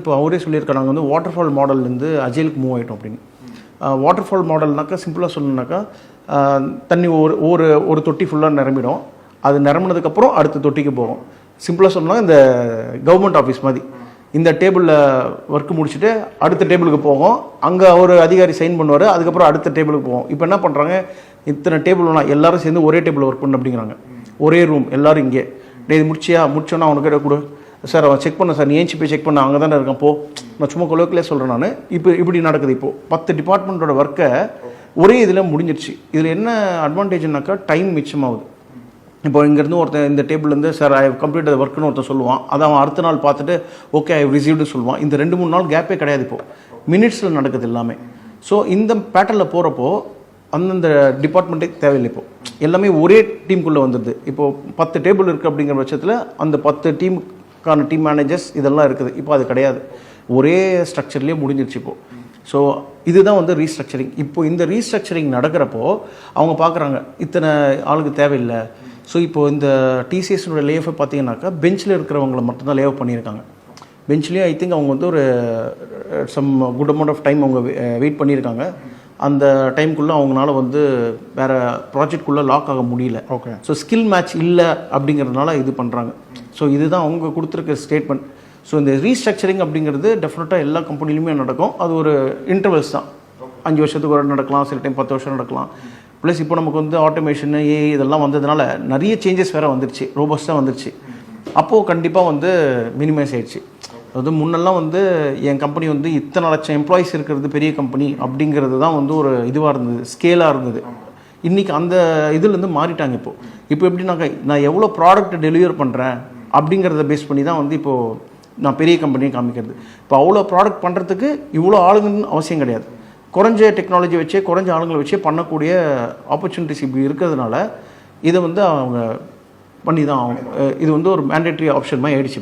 இப்போ அவரே சொல்லியிருக்காங்க நாங்கள் வந்து வாட்டர்ஃபால் மாடல்லேருந்து அஜைலுக்கு மூவ் ஆகிட்டோம் அப்படின்னு. வாட்டர்ஃபால் மாடல்னாக்கா சிம்பிளாக சொல்லணுன்னாக்கா தண்ணி ஒரு தொட்டி ஃபுல்லாக நிரம்பிடும். அது நிரம்பினதுக்கப்புறம் அடுத்த தொட்டிக்கு போகும். சிம்பிளாக சொல்லணும்னா இந்த கவர்மெண்ட் ஆஃபீஸ் மாதிரி இந்த டேபிளில் ஒர்க்கு முடிச்சுட்டு அடுத்த டேபிளுக்கு போகும். அங்கே ஒரு அதிகாரி சைன் பண்ணுவார். அதுக்கப்புறம் அடுத்த டேபிளுக்கு போகும். இப்போ என்ன பண்ணுறாங்க, இத்தனை டேபிள் வேணாம் எல்லாரும் சேர்ந்து ஒரே டேபிள் ஒர்க் பண்ணு அப்படிங்கிறாங்க. ஒரே ரூம் எல்லோரும் இங்கே இது முடிச்சோன்னா அவனுக்கிட்ட கொடு சார், அவன் செக் பண்ண சார், நீ ஏஞ்சி போய் செக் பண்ண அங்கே தானே இருக்கான் போ. நான் சும்மா கொலோக்கிலே சொல்கிறேன். நான் இப்படி நடக்குது. இப்போது 10 டிபார்ட்மெண்ட்டோட ஒர்க்கை ஒரே இதில் முடிஞ்சிடுச்சு. இதில் என்ன அட்வான்டேஜ்னாக்கா டைம் மிச்சமாகுது. இப்போ இங்கேருந்து ஒருத்தன் இந்த டேபிள்லேருந்து சார் ஐ கம்ப்ளீட் அது ஒர்க்குன்னு ஒருத்தன் சொல்லுவான். அதை அவன் அடுத்த நாள் பார்த்துட்டு ஓகே ஐ ரிசீவ்டு சொல்லுவான். இந்த 2-3 நாள் கேப்பே கிடையாது. இப்போது மினிட்ஸில் நடக்குது எல்லாமே. ஸோ இந்த பேட்டர்னில் போகிறப்போ அந்தந்த டிபார்ட்மெண்ட்டே தேவையில்லை. இப்போது எல்லாமே ஒரே டீமுக்குள்ளே வந்துடுது. இப்போது 10 டேபிள் இருக்குது அப்படிங்கிற பட்சத்தில் அந்த 10 டீமுக்கான டீம் மேனேஜர்ஸ் இதெல்லாம் இருக்குது. இப்போ அது கிடையாது. ஒரே ஸ்ட்ரக்சர்லேயே முடிஞ்சிருச்சு இப்போது. ஸோ இதுதான் வந்து ரீஸ்ட்ரக்சரிங். இப்போது இந்த ரீஸ்ட்ரக்சரிங் நடக்கிறப்போ அவங்க பார்க்குறாங்க இத்தனை ஆளுக்கு தேவையில்லை. ஸோ இப்போது இந்த டிசிஎஸ்னோட லேஆஃபை பார்த்தீங்கன்னாக்கா பெஞ்சில் இருக்கிறவங்கள மட்டும்தான் லேஆஃப் பண்ணியிருக்காங்க. பெஞ்ச்லேயே ஐ திங்க் அவங்க வந்து ஒரு some good amount of time அவங்க வெயிட் பண்ணியிருக்காங்க. அந்த டைமுக்குள்ளே அவங்களால வந்து வேறு ப்ராஜெக்ட்குள்ளே லாக் ஆக முடியல. ஓகே. ஸோ ஸ்கில் மேட்ச் இல்லை அப்படிங்கிறதுனால இது பண்ணுறாங்க. ஸோ இதுதான் அவங்க கொடுத்துருக்க ஸ்டேட்மெண்ட். ஸோ இந்த ரீஸ்ட்ரக்சரிங் அப்படிங்கிறது டெஃபினட்டாக எல்லா கம்பெனிலுமே நடக்கும். அது ஒரு இன்டர்வல்ஸ் தான். 5 வருஷத்துக்கு ஒரு நடக்கலாம், சில டைம் 10 வருஷம் நடக்கலாம். ப்ளஸ் இப்போ நமக்கு வந்து ஆட்டோமேஷனு இதெல்லாம் வந்ததுனால நிறைய சேஞ்சஸ் வேறு வந்துருச்சு, ரோபஸ்ட்டாக வந்துருச்சு. அப்போது கண்டிப்பாக வந்து மினிமைஸ் ஆகிடுச்சு. அதாவது முன்னெல்லாம் வந்து என் கம்பெனி வந்து இத்தனை லட்சம் எம்ப்ளாயிஸ் இருக்கிறது பெரிய கம்பெனி அப்படிங்கிறது தான் வந்து ஒரு இதுவாக இருந்தது, ஸ்கேலாக இருந்தது. இன்றைக்கி அந்த இதுலேருந்து மாறிட்டாங்க. இப்போ எப்படின்னாக்கா நான் எவ்வளோ ப்ராடக்ட் டெலிவர் பண்ணுறேன் அப்படிங்கிறத பேஸ் பண்ணி தான் வந்து இப்போது நான் பெரிய கம்பெனியை காமிக்கிறது. இப்போ அவ்வளோ ப்ராடக்ட் பண்ணுறதுக்கு இவ்வளோ ஆளுங்கன்னு அவசியம் கிடையாது. குறைஞ்ச டெக்னாலஜி வச்சே குறைஞ்ச ஆளுங்களை வச்சே பண்ணக்கூடிய ஆப்பர்ச்சுனிட்டிஸ் இப்படி இருக்கிறதுனால இதை வந்து அவங்க பண்ணி தான் ஆகும். இது வந்து ஒரு மேண்டேட்ரி ஆப்ஷன் மாதிரி ஆயிடுச்சு.